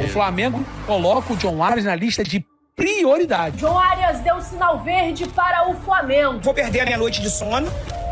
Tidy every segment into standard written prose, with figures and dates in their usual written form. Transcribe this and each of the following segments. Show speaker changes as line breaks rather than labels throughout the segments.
Flamengo coloca o John Arias na lista de prioridade.
John Arias deu sinal verde para o Flamengo.
Vou perder a minha noite de sono,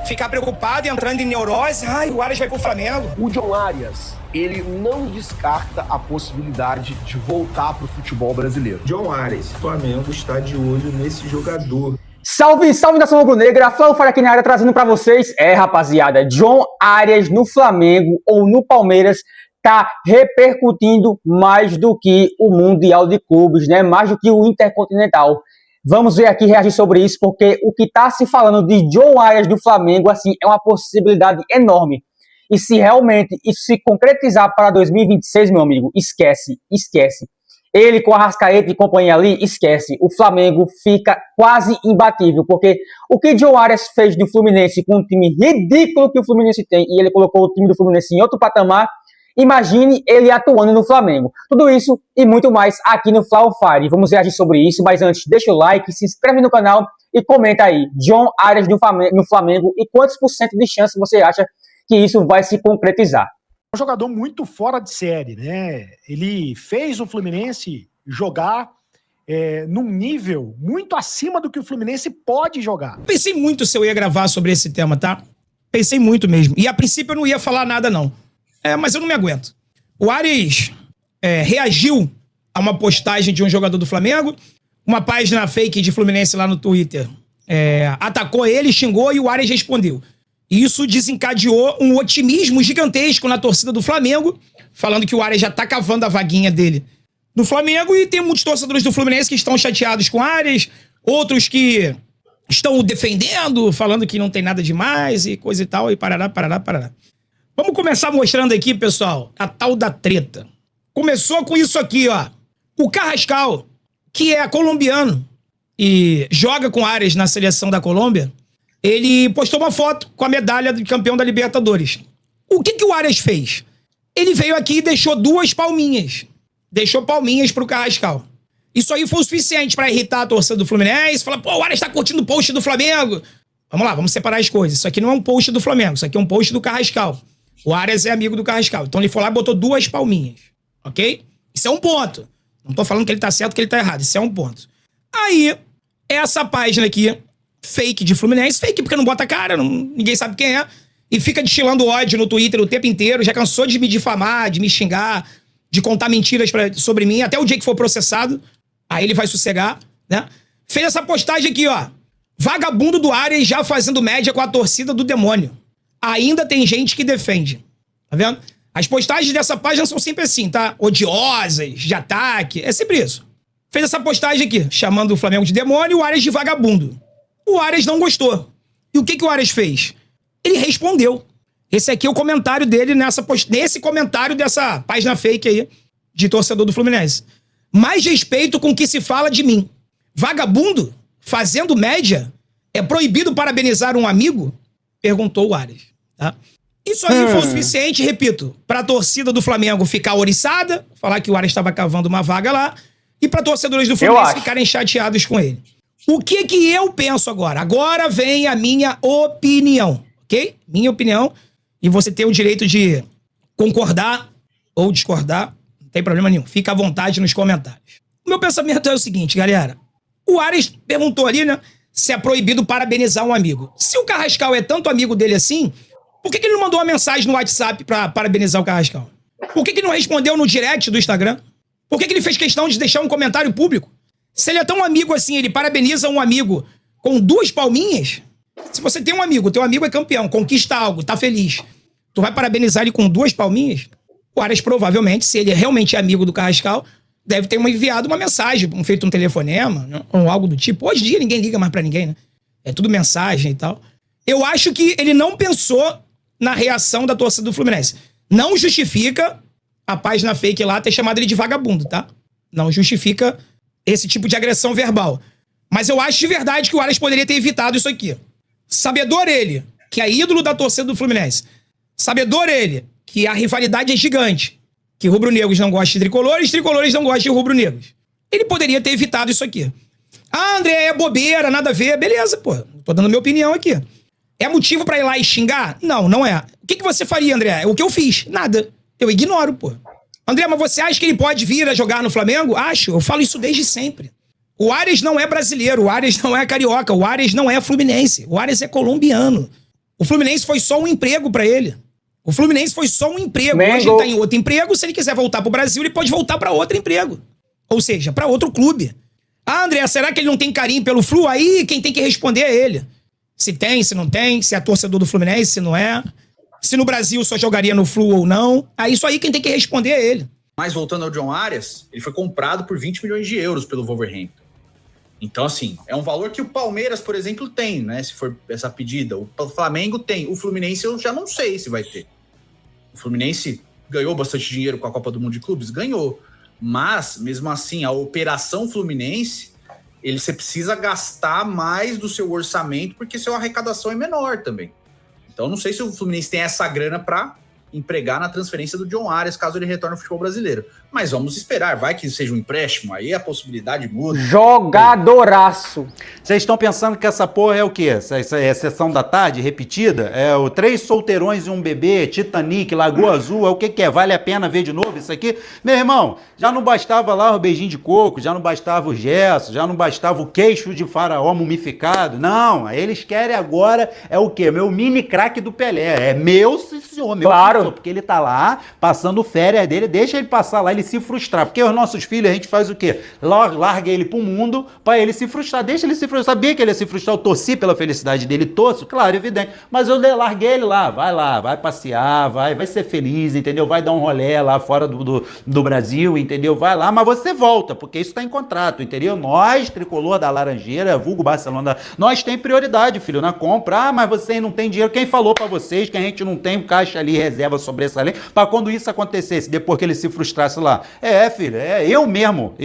ficar preocupado e entrando em neurose. Ai, o Arias vai pro Flamengo.
O John Arias, ele não descarta a possibilidade de voltar pro futebol brasileiro.
John Arias, o Flamengo está de olho nesse jogador.
Salve, salve nação rubro-negra, Flávio Fara aqui na área trazendo pra vocês. Rapaziada, John Arias no Flamengo ou no Palmeiras tá repercutindo mais do que o Mundial de Clubes, né? Mais do que o Intercontinental. Vamos ver aqui, reagir sobre isso, porque o que tá se falando de John Arias no Flamengo, assim, é uma possibilidade enorme. E se realmente isso se concretizar para 2026, meu amigo, esquece. Ele com a Arrascaeta e companhia ali, esquece. O Flamengo fica quase imbatível, porque o que John Arias fez no Fluminense com um time ridículo que o Fluminense tem, e ele colocou o time do Fluminense em outro patamar, imagine ele atuando no Flamengo. Tudo isso e muito mais aqui no Flávio Fire. Vamos reagir sobre isso, mas antes, deixa o like, se inscreve no canal e comenta aí, John Arias no Flamengo, e quantos por cento de chance você acha que isso vai se concretizar?
Um jogador muito fora de série, né? Ele fez o Fluminense jogar num nível muito acima do que o Fluminense pode jogar.
Pensei muito se eu ia gravar sobre esse tema, tá? Pensei muito mesmo. E a princípio eu não ia falar nada, não. Mas eu não me aguento. O Arias reagiu a uma postagem de um jogador do Flamengo, uma página fake de Fluminense lá no Twitter atacou ele, xingou e o Arias respondeu. Isso desencadeou um otimismo gigantesco na torcida do Flamengo, falando que o Arias já tá cavando a vaguinha dele no Flamengo, e tem muitos torcedores do Fluminense que estão chateados com o Arias, outros que estão o defendendo, falando que não tem nada demais e coisa e tal, e parará. Vamos começar mostrando aqui, pessoal, a tal da treta. Começou com isso aqui, ó. O Carrascal, que é colombiano e joga com o Arias na seleção da Colômbia, ele postou uma foto com a medalha de campeão da Libertadores. O que o Arias fez? Ele veio aqui e deixou 2 palminhas. Deixou palminhas pro Carrascal. Isso aí foi o suficiente pra irritar a torcida do Fluminense. Falar, pô, o Arias tá curtindo o post do Flamengo. Vamos lá, vamos separar as coisas. Isso aqui não é um post do Flamengo, isso aqui é um post do Carrascal. O Arias é amigo do Carrascal. Então ele foi lá e botou 2 palminhas. Ok? Isso é um ponto. Não tô falando que ele tá certo, que ele tá errado. Isso é um ponto. Aí, essa página aqui, fake de Fluminense, fake porque não bota cara, ninguém sabe quem é, e fica destilando ódio no Twitter o tempo inteiro, já cansou de me difamar, de me xingar, de contar mentiras sobre mim, até o dia que for processado, aí ele vai sossegar, né? Fez essa postagem aqui, ó. Vagabundo do Arias já fazendo média com a torcida do demônio. Ainda tem gente que defende. Tá vendo? As postagens dessa página são sempre assim, tá? Odiosas, de ataque, é sempre isso. Fez essa postagem aqui, chamando o Flamengo de demônio e o Arias de vagabundo. O Arias não gostou. E o que o Arias fez? Ele respondeu. Esse aqui é o comentário dele nesse comentário dessa página fake aí, de torcedor do Fluminense. Mais respeito com o que se fala de mim. Vagabundo, fazendo média, é proibido parabenizar um amigo? Perguntou o Arias. Tá? Isso aí foi o suficiente, repito, pra torcida do Flamengo ficar oriçada, falar que o Arias estava cavando uma vaga lá, e pra torcedores do Fluminense ficarem chateados com ele. O que eu penso agora? Agora vem a minha opinião, ok? Minha opinião. E você tem o direito de concordar ou discordar. Não tem problema nenhum. Fica à vontade nos comentários. O meu pensamento é o seguinte, galera. O Arias perguntou ali, né? Se é proibido parabenizar um amigo. Se o Carrascal é tanto amigo dele assim, por que ele não mandou uma mensagem no WhatsApp pra parabenizar o Carrascal? Por que ele não respondeu no direct do Instagram? Por que ele fez questão de deixar um comentário público? Se ele é tão amigo assim, ele parabeniza um amigo com 2 palminhas? Se você tem um amigo, teu amigo é campeão, conquista algo, tá feliz, tu vai parabenizar ele com 2 palminhas? O Arias provavelmente, se ele realmente é amigo do Carrascal, deve ter enviado uma mensagem, feito um telefonema, ou algo do tipo. Hoje em dia ninguém liga mais pra ninguém, né? É tudo mensagem e tal. Eu acho que ele não pensou na reação da torcida do Fluminense. Não justifica a página fake lá ter chamado ele de vagabundo, tá? Não justifica esse tipo de agressão verbal. Mas eu acho de verdade que o Arias poderia ter evitado isso aqui. Sabedor ele, que é ídolo da torcida do Fluminense. Sabedor ele, que a rivalidade é gigante. Que rubro-negros não gostam de tricolores, tricolores não gostam de rubro-negros. Ele poderia ter evitado isso aqui. Ah, André, é bobeira, nada a ver. Beleza, pô. Tô dando minha opinião aqui. É motivo pra ir lá e xingar? Não, não é. O que você faria, André? O que eu fiz? Nada. Eu ignoro, pô. André, mas você acha que ele pode vir a jogar no Flamengo? Acho, eu falo isso desde sempre. O Arias não é brasileiro, o Arias não é carioca, o Arias não é fluminense, o Arias é colombiano. O Fluminense foi só um emprego pra ele. O Fluminense foi só um emprego. Hoje ele tá em outro emprego, se ele quiser voltar pro Brasil, ele pode voltar pra outro emprego. Ou seja, pra outro clube. Ah, André, será que ele não tem carinho pelo Flu? Aí quem tem que responder é ele. Se tem, se não tem, se é torcedor do Fluminense, se não é. Se no Brasil só jogaria no Flu ou não. É isso aí quem tem que responder é ele.
Mas voltando ao John Arias, ele foi comprado por 20 milhões de euros pelo Wolverhampton. Então, assim, é um valor que o Palmeiras, por exemplo, tem, né? Se for essa pedida. O Flamengo tem. O Fluminense eu já não sei se vai ter. O Fluminense ganhou bastante dinheiro com a Copa do Mundo de Clubes? Ganhou. Mas, mesmo assim, a operação Fluminense, você precisa gastar mais do seu orçamento porque sua arrecadação é menor também. Então, não sei se o Fluminense tem essa grana para empregar na transferência do John Arias, caso ele retorne ao futebol brasileiro. Mas vamos esperar, vai que seja um empréstimo, aí a possibilidade muda.
Jogadoraço.
Vocês estão pensando que essa porra é o quê? Essa é a sessão da tarde repetida? É o 3 solteirões e um bebê, Titanic, Lagoa Azul, é o que é? Vale a pena ver de novo isso aqui? Meu irmão, já não bastava lá o beijinho de coco, já não bastava o gesso, já não bastava o queixo de faraó mumificado. Não, eles querem agora é o quê? Meu mini craque do Pelé. É meu senhor, meu
claro.
senhor, porque ele tá lá passando férias dele, deixa ele passar lá, ele se frustrar. Porque os nossos filhos, a gente faz o quê? Larga ele pro mundo pra ele se frustrar. Deixa ele se frustrar. Sabia que ele ia se frustrar? Eu torci pela felicidade dele, torço, claro, evidente. Mas eu larguei ele lá, vai passear, vai ser feliz, entendeu? Vai dar um rolê lá fora do Brasil, entendeu? Vai lá, mas você volta, porque isso tá em contrato, entendeu? Nós, tricolor da Laranjeira, vulgo Barcelona, nós tem prioridade, filho, na compra. Ah, mas você não tem dinheiro. Quem falou pra vocês que a gente não tem caixa ali, reserva sobressalente, pra quando isso acontecesse, depois que ele se frustrasse lá? Filho, eu mesmo,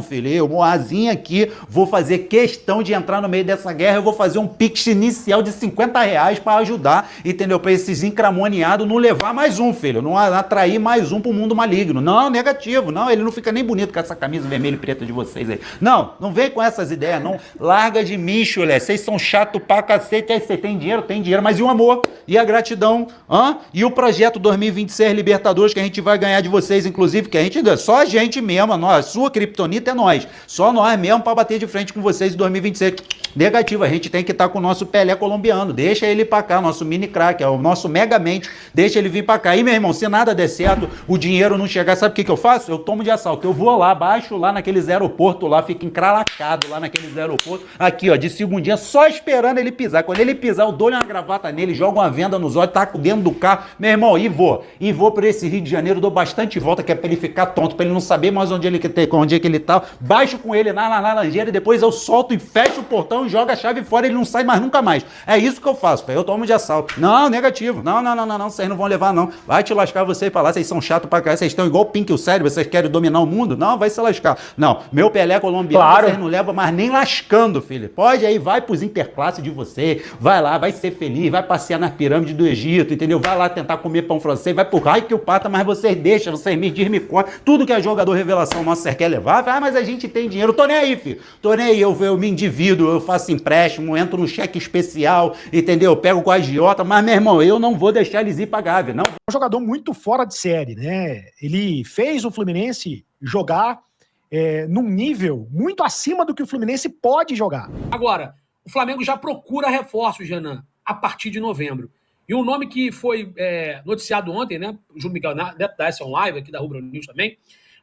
filho, eu, Moazinho aqui, vou fazer questão de entrar no meio dessa guerra, eu vou fazer um pix inicial de R$50 pra ajudar, entendeu? Pra esses encramoniados não levar mais um, filho, não atrair mais um pro mundo maligno. Não, negativo, não, ele não fica nem bonito com essa camisa vermelha e preta de vocês aí. Não vem com essas ideias, não. Larga de mim, chulé, vocês são chato pra cacete, aí você tem dinheiro, mas e o amor? E a gratidão? E o projeto 2026 Libertadores que a gente vai ganhar de vocês, inclusive, que a gente, só a gente mesmo, nós, sua criptonita é nós, só nós mesmo pra bater de frente com vocês em 2026. Negativo, a gente tem que estar com o nosso Pelé colombiano, deixa ele pra cá, nosso mini craque, é o nosso megamente, deixa ele vir pra cá. E, meu irmão, se nada der certo, o dinheiro não chegar, sabe o que eu faço? Eu tomo de assalto, eu vou lá, baixo lá naqueles aeroportos lá, fico encralacado lá naqueles aeroportos, aqui ó, de segundinha, só esperando ele pisar. Quando ele pisar, eu dou-lhe uma gravata nele, jogo uma venda nos olhos, taco dentro do carro, meu irmão, e vou pra esse Rio de Janeiro, dou bastante volta, que é pra ele ficar tonto, pra ele não saber mais onde é que ele tá, baixo com ele na laranjeira e depois eu solto e fecho o portão e jogo a chave fora, ele não sai mais nunca mais. É isso que eu faço, eu tomo de assalto. Não, negativo, não, vocês não vão levar não, vai te lascar você pra lá, vocês são chatos pra cá, vocês estão igual o Pink e o Cérebro, vocês querem dominar o mundo? Não, vai se lascar. Não, meu Pelé colombiano, claro. Vocês não levam mais nem lascando, filho. Pode aí, vai pros interclasses de você, vai lá, vai ser feliz, vai passear nas pirâmides do Egito, entendeu? Vai lá tentar comer pão francês, vai pro raio que o pata, mas vocês deixam, vocês me cortam, tudo que é jogador revelação nosso quer levar, mas a gente tem dinheiro, tô nem aí, filho, tô nem aí, eu me endivido, eu faço empréstimo, entro no cheque especial, entendeu? Eu pego com a agiota, mas, meu irmão, eu não vou deixar eles ir pra Gávea, não.
É um jogador muito fora de série, né? Ele fez o Fluminense jogar num nível muito acima do que o Fluminense pode jogar.
Agora, o Flamengo já procura reforços, Renan, a partir de novembro. E um nome que foi noticiado ontem, né? O Júlio Miguel, da S1 Live, aqui da Rubro News também,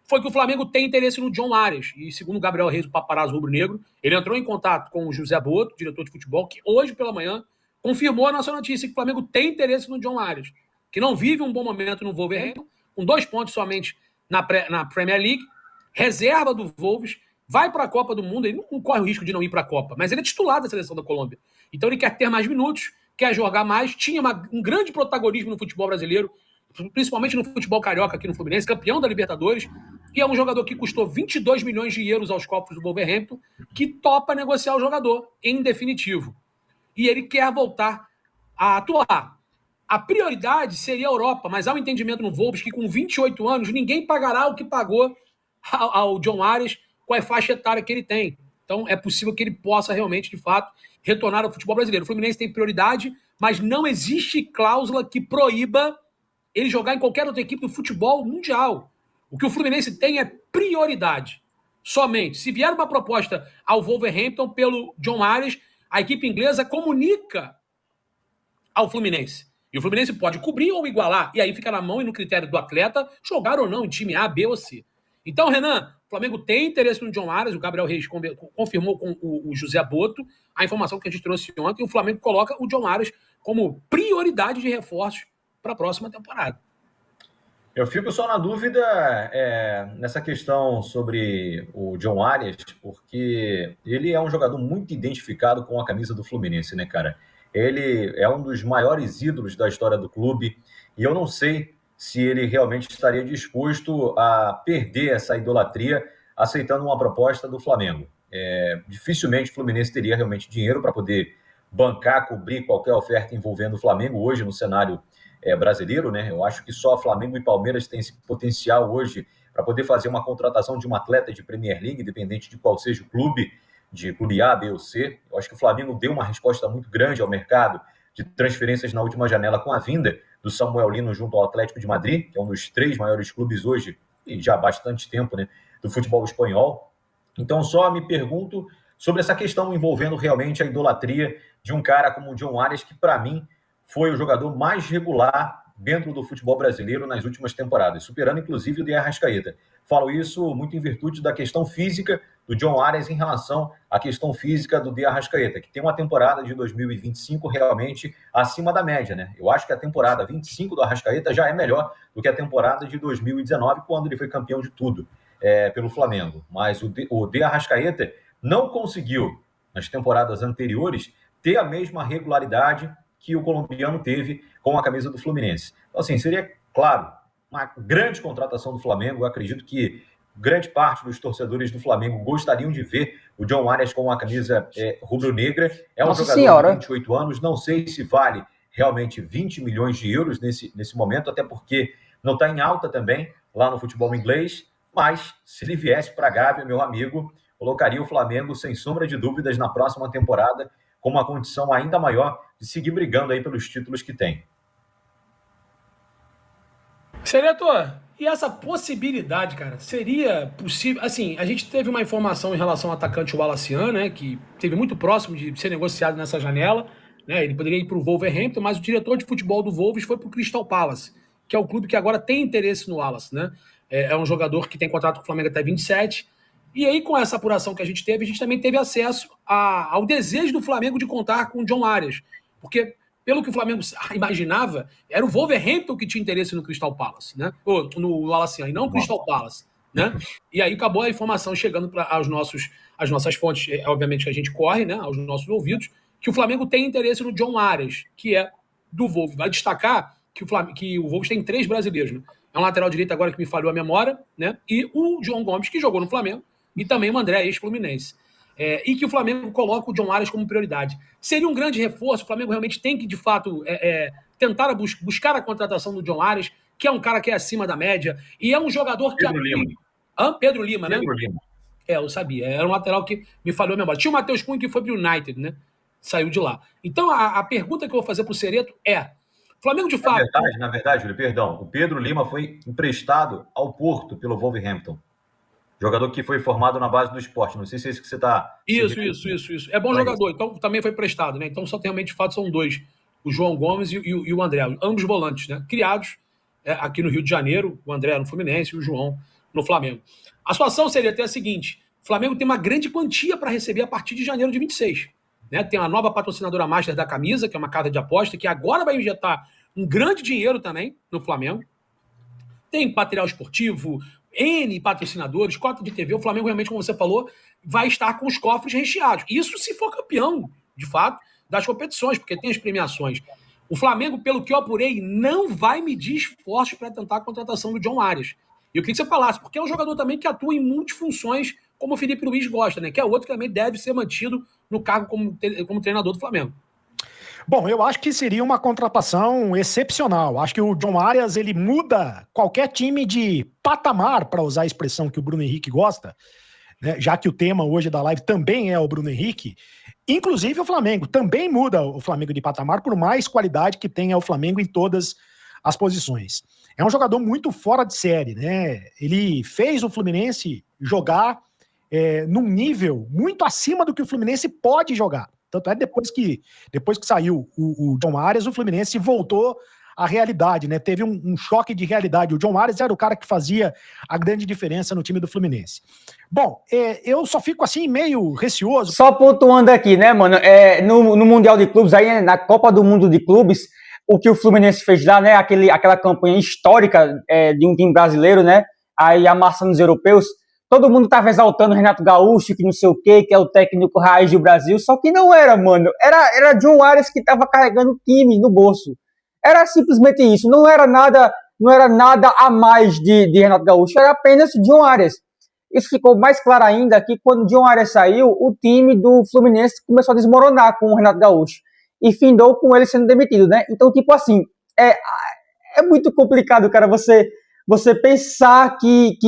foi que o Flamengo tem interesse no John Arias. E segundo o Gabriel Reis, o paparazzo rubro-negro, ele entrou em contato com o José Boto, diretor de futebol, que hoje pela manhã confirmou a nossa notícia que o Flamengo tem interesse no John Arias, que não vive um bom momento no Wolverhampton, com 2 pontos somente na Premier League, reserva do Wolves, vai para a Copa do Mundo, ele não corre o risco de não ir para a Copa, mas ele é titular da seleção da Colômbia. Então ele quer ter mais minutos, quer jogar mais, tinha um grande protagonismo no futebol brasileiro, principalmente no futebol carioca aqui no Fluminense, campeão da Libertadores, e é um jogador que custou 22 milhões de euros aos cofres do Wolverhampton, que topa negociar o jogador em definitivo. E ele quer voltar a atuar. A prioridade seria a Europa, mas há um entendimento no Wolves que com 28 anos ninguém pagará o que pagou ao John Arias com a faixa etária que ele tem. Então é possível que ele possa realmente, de fato, retornar ao futebol brasileiro. O Fluminense tem prioridade, mas não existe cláusula que proíba ele jogar em qualquer outra equipe do futebol mundial. O que o Fluminense tem é prioridade. Somente. Se vier uma proposta ao Wolverhampton pelo John Arias, a equipe inglesa comunica ao Fluminense. E o Fluminense pode cobrir ou igualar. E aí fica na mão e no critério do atleta jogar ou não em time A, B ou C. Então, Renan, o Flamengo tem interesse no John Arias. O Gabriel Reis confirmou com o José Boto a informação que a gente trouxe ontem. E o Flamengo coloca o John Arias como prioridade de reforços para a próxima temporada.
Eu fico só na dúvida nessa questão sobre o John Arias, porque ele é um jogador muito identificado com a camisa do Fluminense, né, cara? Ele é um dos maiores ídolos da história do clube e eu não sei se ele realmente estaria disposto a perder essa idolatria aceitando uma proposta do Flamengo. Dificilmente o Fluminense teria realmente dinheiro para poder bancar, cobrir qualquer oferta envolvendo o Flamengo hoje no cenário brasileiro, né? Eu acho que só Flamengo e Palmeiras têm esse potencial hoje para poder fazer uma contratação de um atleta de Premier League, independente de qual seja o clube, de clube A, B ou C. Eu acho que o Flamengo deu uma resposta muito grande ao mercado de transferências na última janela com a vinda do Samuel Lino junto ao Atlético de Madrid, que é um dos 3 maiores clubes hoje, e já há bastante tempo, né, do futebol espanhol. Então só me pergunto sobre essa questão envolvendo realmente a idolatria de um cara como o John Arias, que para mim foi o jogador mais regular dentro do futebol brasileiro nas últimas temporadas, superando inclusive o de Arrascaeta. Falo isso muito em virtude da questão física do John Arias em relação à questão física do de Arrascaeta, que tem uma temporada de 2025 realmente acima da média, né? Eu acho que a temporada 25 do Arrascaeta já é melhor do que a temporada de 2019, quando ele foi campeão de tudo pelo Flamengo. Mas o de Arrascaeta não conseguiu, nas temporadas anteriores, ter a mesma regularidade que o colombiano teve com a camisa do Fluminense. Então, assim, seria, claro, uma grande contratação do Flamengo. Eu acredito que grande parte dos torcedores do Flamengo gostariam de ver o John Arias com a camisa rubro-negra. É um jogador de 28 anos, não sei se vale realmente 20 milhões de euros nesse momento, até porque não está em alta também lá no futebol inglês, mas se ele viesse para a Gávea, meu amigo, colocaria o Flamengo, sem sombra de dúvidas, na próxima temporada com uma condição ainda maior de seguir brigando aí pelos títulos que tem.
Seretor, e essa possibilidade, cara, seria possível? Assim, a gente teve uma informação em relação ao atacante Wallace, né, que esteve muito próximo de ser negociado nessa janela, né, ele poderia ir para o Wolverhampton, mas o diretor de futebol do Wolves foi para o Crystal Palace, que é o clube que agora tem interesse no Wallace, né? É um jogador que tem contrato com o Flamengo até 27. E aí, com essa apuração que a gente teve, a gente também teve acesso ao desejo do Flamengo de contar com o John Arias. Porque, pelo que o Flamengo imaginava, era o Wolverhampton que tinha interesse no Crystal Palace, né? Ou no Wallace, e não o Crystal Palace, né? E aí acabou a informação chegando às nossas fontes, obviamente que a gente corre, né? Aos nossos ouvidos, que o Flamengo tem interesse no John Arias, que é do Wolves. Vai destacar que o Wolves tem 3 brasileiros, né? É um lateral direito agora que me falhou a memória, né? E o João Gomes, que jogou no Flamengo, e também o André, ex-Fluminense. E que o Flamengo coloca o John Arias como prioridade. Seria um grande reforço, o Flamengo realmente tem que, de fato, tentar buscar a contratação do John Arias, que é um cara que é acima da média, e é um jogador que...
Pedro Lima.
Pedro Lima, né?
Pedro Lima.
Eu sabia. Era um lateral que me falhou a memória. Tinha o Matheus Cunha que foi pro United, né? Saiu de lá. Então, a pergunta que eu vou fazer pro Cereto é... Flamengo, de fato...
Na verdade, Júlio, perdão. O Pedro Lima foi emprestado ao Porto pelo Wolverhampton. Jogador que foi formado na base do Sport. Não sei se é isso que você está...
Isso. É bom jogador. Então, também foi emprestado, né? Então, só tem realmente, de fato, são 2. O João Gomes e o André. Ambos volantes, né? Criados aqui no Rio de Janeiro. O André no Fluminense e o João no Flamengo. A situação seria até a seguinte. O Flamengo tem uma grande quantia para receber a partir de janeiro de 26. Né? Tem uma nova patrocinadora master da camisa, que é uma casa de aposta, que agora vai injetar um grande dinheiro também no Flamengo. Tem material esportivo... N patrocinadores, cota de TV, o Flamengo realmente, como você falou, vai estar com os cofres recheados. Isso se for campeão, de fato, das competições, porque tem as premiações. O Flamengo, pelo que eu apurei, não vai medir esforços para tentar a contratação do John Arias. E eu queria que você falasse, porque é um jogador também que atua em multifunções, como o Felipe Luiz gosta, né? Que é outro que também deve ser mantido no cargo como treinador do Flamengo.
Bom, eu acho que seria uma contratação excepcional. Acho que o John Arias, ele muda qualquer time de patamar, para usar a expressão que o Bruno Henrique gosta, né? Já que o tema hoje da live também é o Bruno Henrique. Inclusive o Flamengo também muda o Flamengo de patamar, por mais qualidade que tenha o Flamengo em todas as posições. É um jogador muito fora de série, né? Ele fez o Fluminense jogar num nível muito acima do que o Fluminense pode jogar. Tanto é depois que saiu o John Arias, o Fluminense voltou à realidade, né? Teve um choque de realidade. O John Arias era o cara que fazia a grande diferença no time do Fluminense. Bom, eu só fico assim meio receoso.
Só pontuando aqui, né, mano? No Mundial de Clubes, aí na Copa do Mundo de Clubes, o que o Fluminense fez lá, né? Aquela campanha histórica de um time brasileiro, né? Aí amassando os europeus. Todo mundo tava exaltando o Renato Gaúcho, que não sei o quê, que é o técnico raiz do Brasil. Só que não era, mano. Era John Arias que tava carregando o time no bolso. Era simplesmente isso. Não era nada a mais de Renato Gaúcho. Era apenas John Arias. Isso ficou mais claro ainda que quando John Arias saiu, o time do Fluminense começou a desmoronar com o Renato Gaúcho. E findou com ele sendo demitido, né? Então, tipo assim, é muito complicado, cara, você pensar que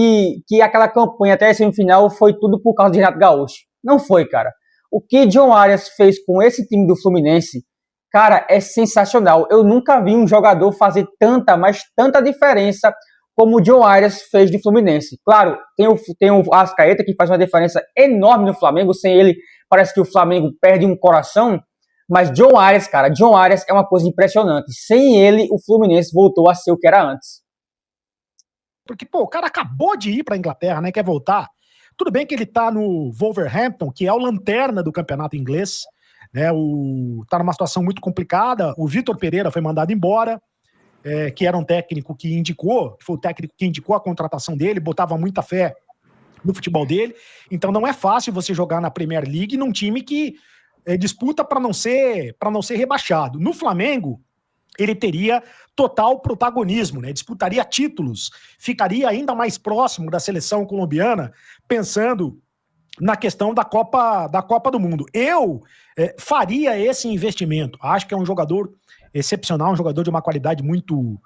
aquela campanha até a semifinal foi tudo por causa de Renato Gaúcho. Não foi, cara. O que John Arias fez com esse time do Fluminense, cara, é sensacional. Eu nunca vi um jogador fazer tanta diferença como o John Arias fez de Fluminense. Claro, tem o Arrascaeta, que faz uma diferença enorme no Flamengo. Sem ele, parece que o Flamengo perde um coração. Mas John Arias, cara, John Arias é uma coisa impressionante. Sem ele, o Fluminense voltou a ser o que era antes.
Porque, pô, o cara acabou de ir pra Inglaterra, né? Quer voltar. Tudo bem que ele tá no Wolverhampton, que é o lanterna do campeonato inglês, né? Tá numa situação muito complicada. O Vitor Pereira foi mandado embora. Que era um técnico que foi o técnico que indicou a contratação dele, botava muita fé no futebol dele. Então não é fácil você jogar na Premier League num time que disputa para não ser rebaixado. No Flamengo, ele teria total protagonismo, né? Disputaria títulos, ficaria ainda mais próximo da seleção colombiana, pensando na questão da Copa do Mundo. Eu faria esse investimento. Acho que é um jogador excepcional, um jogador de uma qualidade muito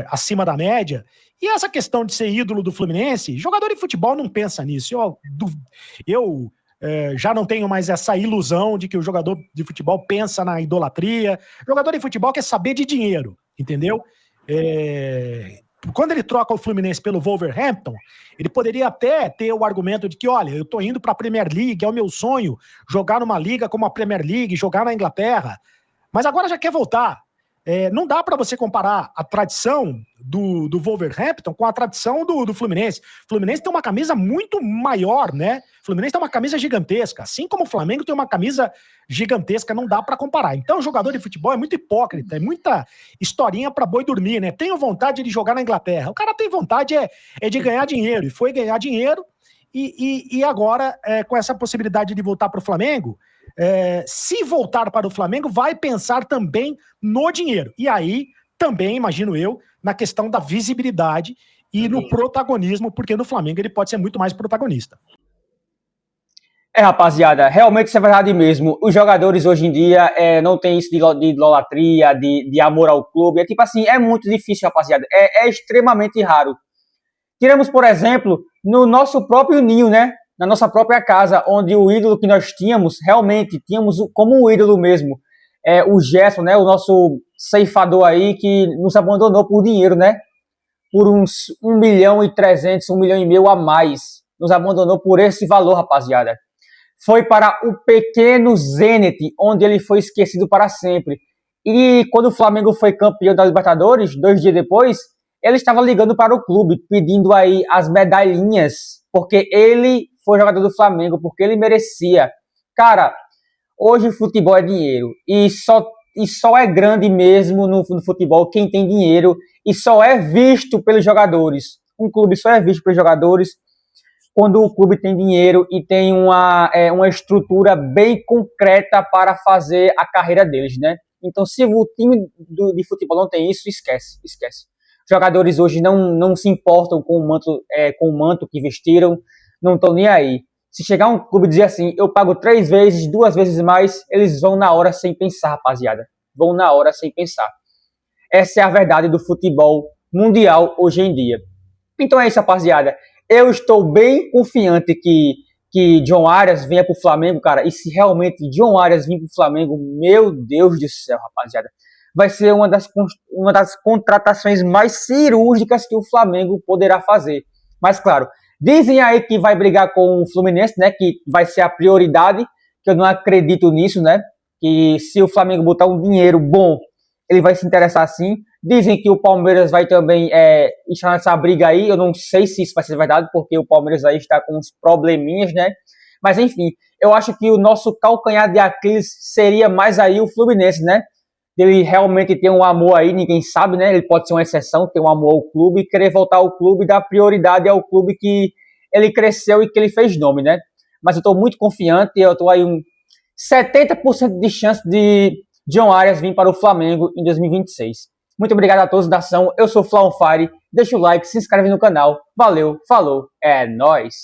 acima da média. E essa questão de ser ídolo do Fluminense, jogador de futebol não pensa nisso. Eu já não tenho mais essa ilusão de que o jogador de futebol pensa na idolatria. O jogador de futebol quer saber de dinheiro, entendeu? Quando ele troca o Fluminense pelo Wolverhampton, ele poderia até ter o argumento de que, olha, eu tô indo para a Premier League, é o meu sonho jogar numa liga como a Premier League, jogar na Inglaterra. Mas agora já quer voltar. Não dá para você comparar a tradição do Wolverhampton com a tradição do Fluminense. O Fluminense tem uma camisa muito maior, né? O Fluminense tem uma camisa gigantesca. Assim como o Flamengo tem uma camisa gigantesca, não dá para comparar. Então, o jogador de futebol é muito hipócrita, é muita historinha para boi dormir, né? Tenho vontade de jogar na Inglaterra. O cara tem vontade de ganhar dinheiro. E foi ganhar dinheiro. E agora, com essa possibilidade de voltar para o Flamengo, se voltar para o Flamengo, vai pensar também no dinheiro. E aí, também, imagino eu, na questão da visibilidade e no protagonismo, porque no Flamengo ele pode ser muito mais protagonista.
Rapaziada, realmente isso é verdade mesmo. Os jogadores hoje em dia não tem isso de idolatria, de amor ao clube. É tipo assim, é muito difícil, rapaziada. É extremamente raro. Tiramos, por exemplo, no nosso próprio ninho, né? Na nossa própria casa, onde o ídolo que nós tínhamos, realmente tínhamos como um ídolo mesmo, o Gerson, né, o nosso ceifador aí, que nos abandonou por dinheiro, né, por uns 1.300.000, 1,5 milhão a mais, nos abandonou por esse valor, rapaziada. Foi para o pequeno Zenit, onde ele foi esquecido para sempre. E quando o Flamengo foi campeão da Libertadores, 2 dias depois, ele estava ligando para o clube, pedindo aí as medalhinhas, porque ele foi jogador do Flamengo, porque ele merecia. Cara, hoje o futebol é dinheiro, e só é grande mesmo no futebol quem tem dinheiro, e só é visto pelos jogadores. Um clube só é visto pelos jogadores quando o clube tem dinheiro e tem uma estrutura bem concreta para fazer a carreira deles, né? Então, se o time de futebol não tem isso, esquece. Jogadores hoje não se importam com o manto que vestiram, não estão nem aí. Se chegar um clube e dizer assim, eu pago 3 vezes, 2 vezes mais, eles vão na hora sem pensar, rapaziada. Vão na hora sem pensar. Essa é a verdade do futebol mundial hoje em dia. Então é isso, rapaziada. Eu estou bem confiante que John Arias venha pro Flamengo, cara. E se realmente John Arias vir pro Flamengo, meu Deus do céu, rapaziada. vai ser uma das contratações mais cirúrgicas que o Flamengo poderá fazer. Mas claro, dizem aí que vai brigar com o Fluminense, né, que vai ser a prioridade, que eu não acredito nisso, né, que se o Flamengo botar um dinheiro bom, ele vai se interessar sim. Dizem que o Palmeiras vai também estar nessa briga aí, eu não sei se isso vai ser verdade, porque o Palmeiras aí está com uns probleminhas, né, mas enfim, eu acho que o nosso calcanhar de Aquiles seria mais aí o Fluminense, né, ele realmente tem um amor aí, ninguém sabe, né? Ele pode ser uma exceção, ter um amor ao clube, querer voltar ao clube e dar prioridade ao clube que ele cresceu e que ele fez nome, né? Mas eu estou muito confiante, eu estou aí 70% de chance de John Arias vir para o Flamengo em 2026. Muito obrigado a todos da ação, eu sou o Fla On Fire, deixa o like, se inscreve no canal, valeu, falou, é nóis!